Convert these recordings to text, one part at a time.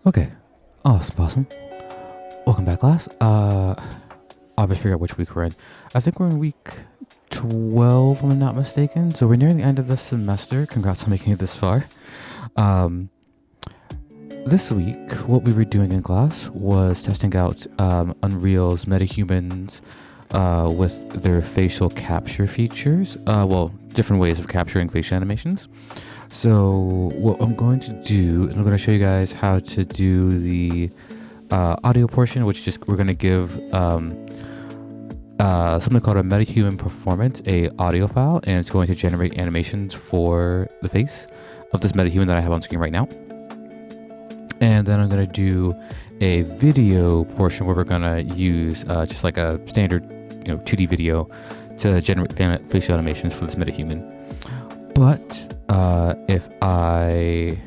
Okay. Awesome. Welcome back, class. I'll just figure out which week we're in. I think we're in week 12, if I'm not mistaken. So we're near the end of the semester. Congrats on making it this far. This week, what we were doing in class was testing out Unreal's Metahumans with their facial capture features. Different ways of capturing facial animations. So what I'm going to do is I'm going to show you guys how to do the audio portion, which just we're going to give something called a Metahuman performance, a audio file, and it's going to generate animations for the face of this Metahuman that I have on screen right now. And then I'm going to do a video portion where we're going to use just like a standard 2D video to generate facial animations for this Metahuman. But if I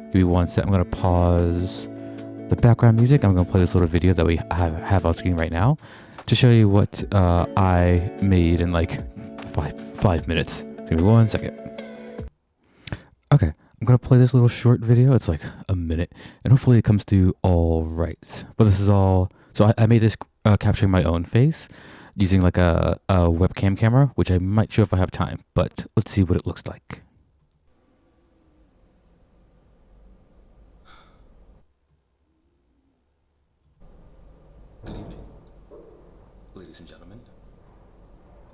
give me one sec, I'm going to pause the background music. I'm going to play this little video that we have on screen right now to show you what I made in like five minutes. Give me one second. Okay, I'm going to play this little short video. It's like a minute, and hopefully it comes through all right. But this is all, so I made this capturing my own face using like a webcam camera, which I might show if I have time, but let's see what it looks like. Good evening, ladies and gentlemen.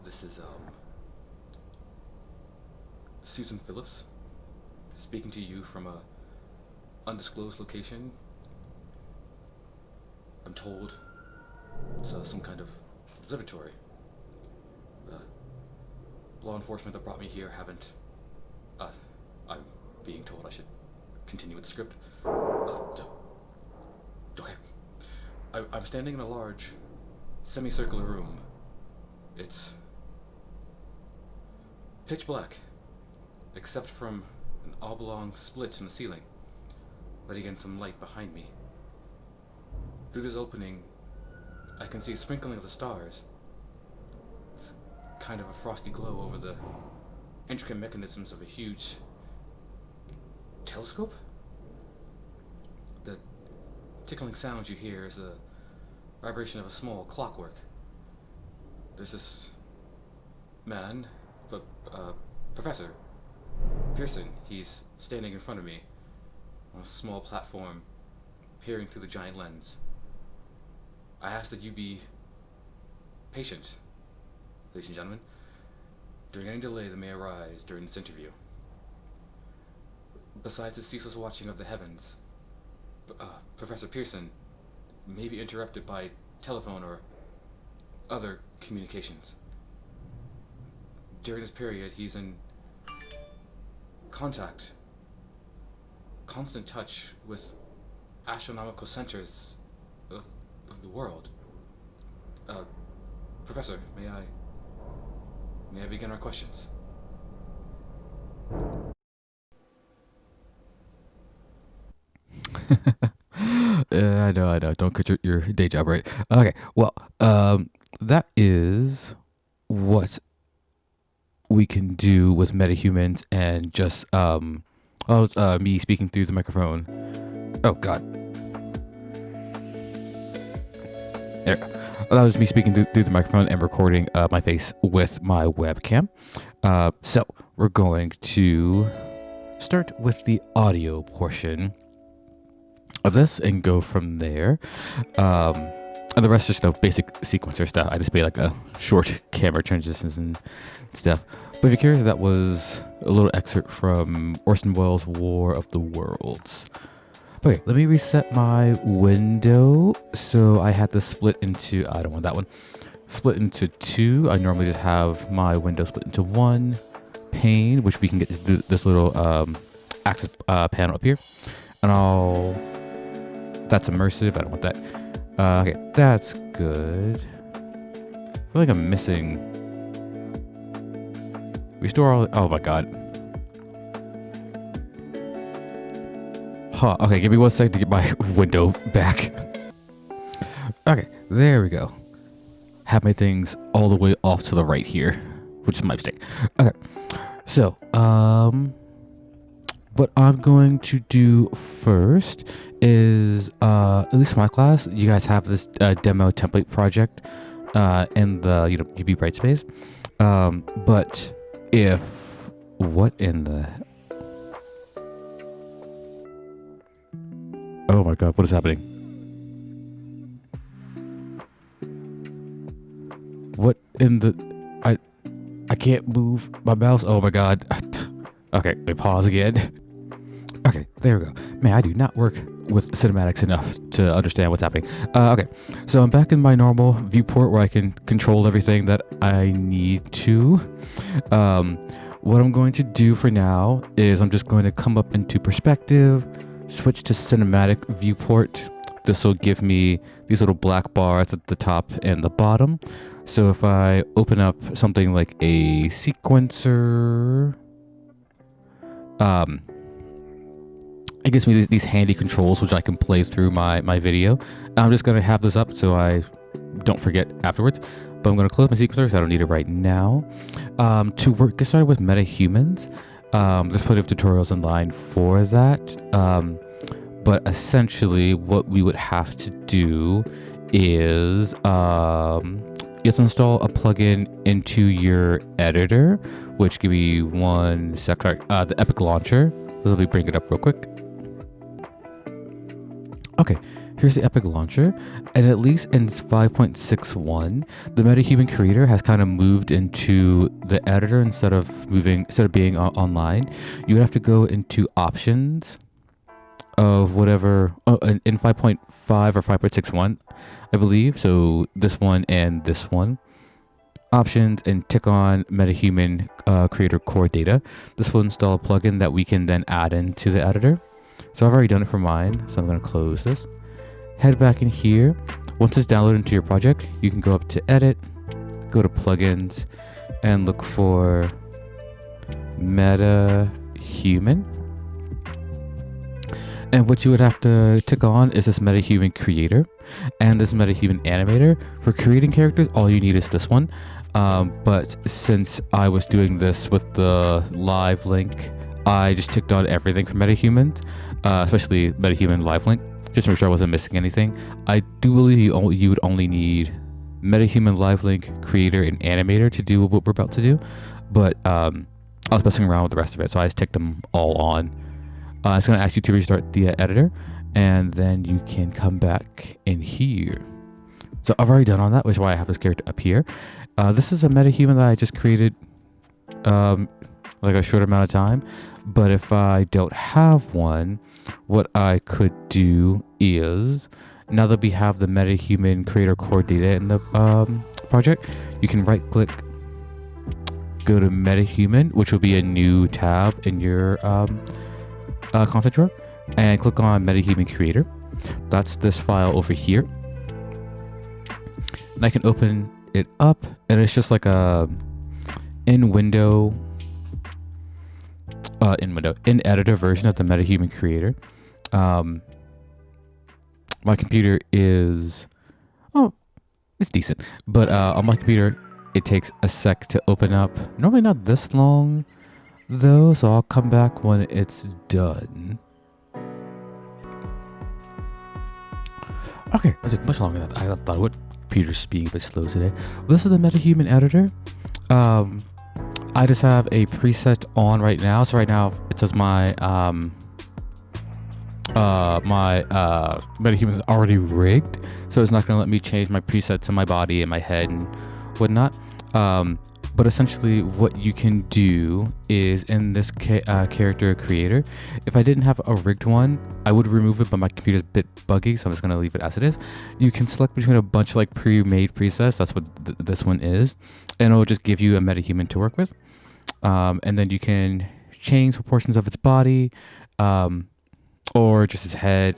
This is Susan Phillips speaking to you from a undisclosed location. I'm told it's some kind of observatory. Law enforcement that brought me here haven't. I'm being told I should continue with the script. Okay. I'm standing in a large, semicircular room. It's pitch black, except from an oblong split in the ceiling, letting in some light behind me. Through this opening, I can see a sprinkling of the stars. It's kind of a frosty glow over the intricate mechanisms of a huge telescope. The tickling sound you hear is the vibration of a small clockwork. There's this man, Professor Pearson. He's standing in front of me on a small platform, peering through the giant lens. I ask that you be patient, ladies and gentlemen, during any delay that may arise during this interview. Besides the ceaseless watching of the heavens, Professor Pearson may be interrupted by telephone or other communications. During this period, he's in contact, constant touch with astronomical centers of the world. Professor, may I begin our questions? I know. Don't quit your day job, right? Okay, well, that is what we can do with metahumans and just, me speaking through the microphone. Oh, God. There. That was me speaking through the microphone and recording my face with my webcam. So, we're going to start with the audio portion of this and go from there. And the rest is just basic sequencer stuff. I just made like a short camera transitions and stuff. But if you're curious, that was a little excerpt from Orson Welles' War of the Worlds. Okay, let me reset my window. So I had this split into, I don't want that one, split into two. I normally just have my window split into one pane, which we can get this little axis panel up here. And that's immersive. I don't want that. Okay, that's good. I feel like I'm missing. Restore all. Oh my god. Huh. Okay, give me 1 second to get my window back. Okay, there we go. Have my things all the way off to the right here, which is my mistake. Okay, so what I'm going to do first is, at least in my class, you guys have this demo template project in the UB Brightspace. But if what in the oh my god, what is happening? What in the I can't move my mouse. Oh my god. Okay, let me pause again. Okay, there we go. Man, I do not work with cinematics enough to understand what's happening. Okay, so I'm back in my normal viewport where I can control everything that I need to. What I'm going to do for now is I'm just going to come up into perspective, switch to cinematic viewport. This will give me these little black bars at the top and the bottom. So if I open up something like a sequencer, it gives me these handy controls which I can play through my video. I'm just going to have this up so I don't forget afterwards. But I'm going to close my sequencer because I don't need it right now. To get started with Metahumans, there's plenty of tutorials online for that. But essentially what we would have to do is you have to install a plugin into your editor, which give me one sec. Sorry, the Epic Launcher. Let me bring it up real quick. Okay, here's the Epic Launcher, and at least in 5.61, the Metahuman creator has kind of moved into the editor instead of being online. You would have to go into options of whatever in 5.5 or 5.61, I believe. So this one and this one. Options and tick on Metahuman creator core data. This will install a plugin that we can then add into the editor. So I've already done it for mine, so I'm going to close this. Head back in here. Once it's downloaded into your project, you can go up to Edit, go to Plugins, and look for Metahuman. And what you would have to tick on is this Metahuman creator and this Metahuman animator. For creating characters, all you need is this one. But since I was doing this with the live link, I just ticked on everything for Metahumans, especially Metahuman live link, just to make sure I wasn't missing anything. I do believe you would only need Metahuman live link, creator, and animator to do what we're about to do. But I was messing around with the rest of it, so I just ticked them all on. It's going to ask you to restart the editor, and then you can come back in here. So I've already done all that, which is why I have this character up here. This is a Metahuman that I just created like a short amount of time. But if I don't have one, what I could do is, now that we have the Metahuman creator core data in the project, you can right click, go to Metahuman, which will be a new tab in your content drawer, and click on Metahuman creator. That's this file over here. And I can open it up, and it's just like a in editor version of the Metahuman creator. My computer is, it's decent, but on my computer it takes a sec to open up. Normally not this long though, so I'll come back when it's done. Okay, that took much longer than I thought it would. Computer's being a bit slow today. This is the Metahuman editor. I just have a preset on right now. So right now it says my Metahuman is already rigged, so it's not going to let me change my presets in my body and my head and whatnot. But essentially what you can do is in this character creator, if I didn't have a rigged one, I would remove it, but my computer's a bit buggy, so I'm just going to leave it as it is. You can select between a bunch of like pre-made presets. That's what this one is. And it'll just give you a Metahuman to work with. And then you can change proportions of its body, or just its head,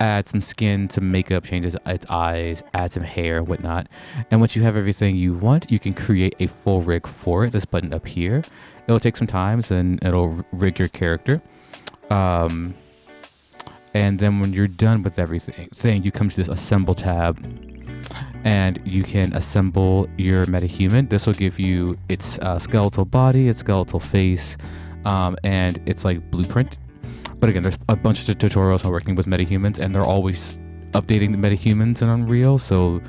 add some skin, some makeup, change its eyes, add some hair, whatnot. And once you have everything you want, you can create a full rig for it. This button up here. It'll take some time, and it'll rig your character. And then when you're done with everything, you come to this assemble tab, and you can assemble your Metahuman. This will give you its skeletal body, its skeletal face, and it's like Blueprint. But again, there's a bunch of tutorials on working with metahumans, and they're always updating the metahumans in Unreal. So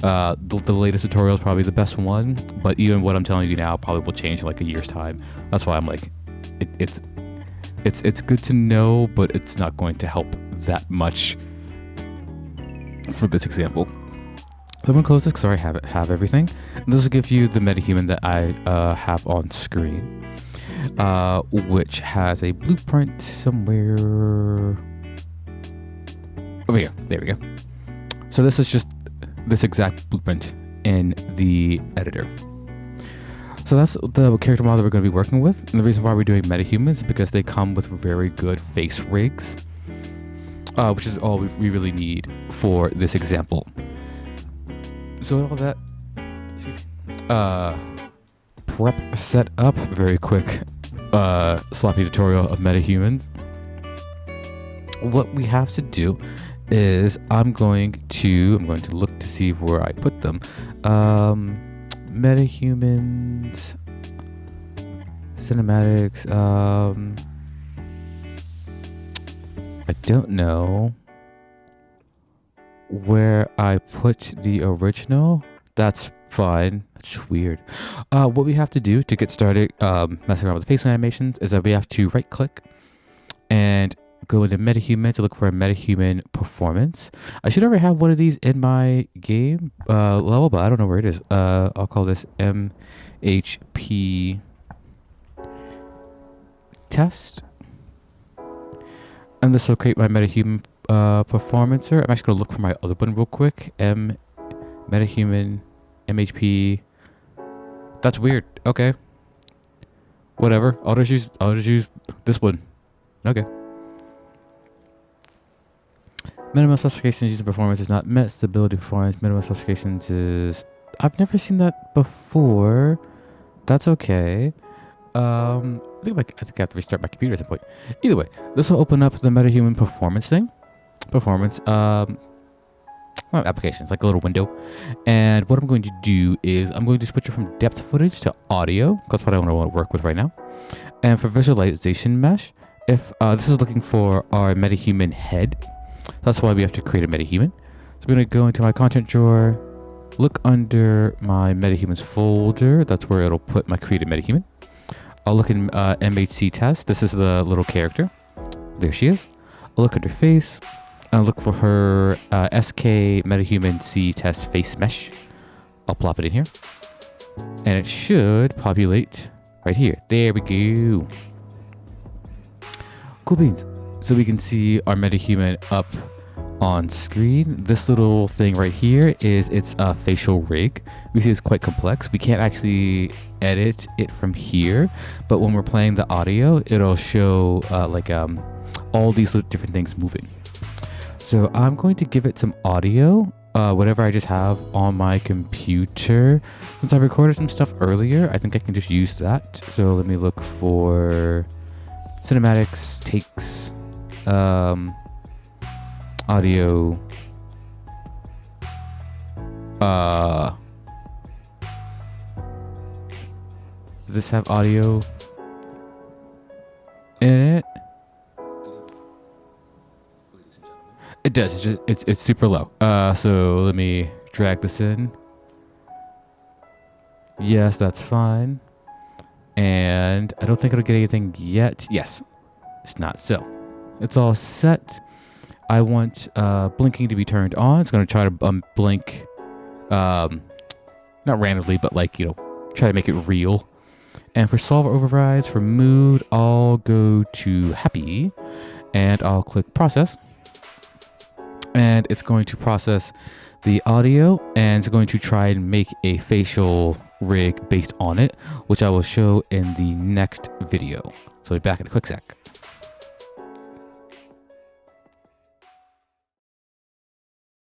the latest tutorial is probably the best one. But even what I'm telling you now probably will change in like a year's time. That's why I'm like, it's good to know, but it's not going to help that much for this example. So I'm gonna close this because I already have everything. And this will give you the metahuman that I have on screen, which has a blueprint somewhere over here. There we go. So this is just this exact blueprint in the editor. So that's the character model that we're going to be working with. And the reason why we're doing metahumans is because they come with very good face rigs, which is all we really need for this example. So all that prep set up, very quick sloppy tutorial of metahumans. What we have to do is I'm going to look to see where I put them. Metahumans, cinematics. I don't know where I put the original. That's fine. That's weird. What we have to do to get started messing around with the face animations is that we have to right click and go into Metahuman to look for a Metahuman performance. I should already have one of these in my game level, but I don't know where it is. I'll call this MHP test. And this will create my Metahuman performancer. I'm actually going to look for my other one real quick. Metahuman MHP. That's weird. Okay. Whatever. I'll just use this one. Okay. Minimum specifications using performance is not met. Stability performance. Minimum specifications is... I've never seen that before. That's okay. I think I have to restart my computer at some point. Either way, this will open up the Metahuman performance thing. Not applications, like a little window. And what I'm going to do is I'm going to switch it from depth footage to audio. That's what I want to work with right now. And for visualization mesh, if this is looking for our Metahuman head. That's why we have to create a Metahuman. So I'm going to go into my content drawer, look under my Metahumans folder. That's where it'll put my created Metahuman. I'll look in MHC test. This is the little character. There she is. I'll look at her face. I'll look for her SK Metahuman C test face mesh. I'll plop it in here. And it should populate right here. There we go. Cool beans. So we can see our Metahuman up on screen. This little thing right here is its facial rig. We see it's quite complex. We can't actually edit it from here, but when we're playing the audio, it'll show all these different things moving. So I'm going to give it some audio, whatever I just have on my computer. Since I recorded some stuff earlier, I think I can just use that. So let me look for cinematics, takes, audio, does this have audio in it? It does. It's super low. So let me drag this in. Yes, that's fine. And I don't think it'll get anything yet. Yes, it's not. So it's all set. I want blinking to be turned on. It's going to try to blink, not randomly, but try to make it real. And for solver overrides, for mood, I'll go to happy and I'll click process. And it's going to process the audio and it's going to try and make a facial rig based on it, which I will show in the next video. So be back in a quick sec.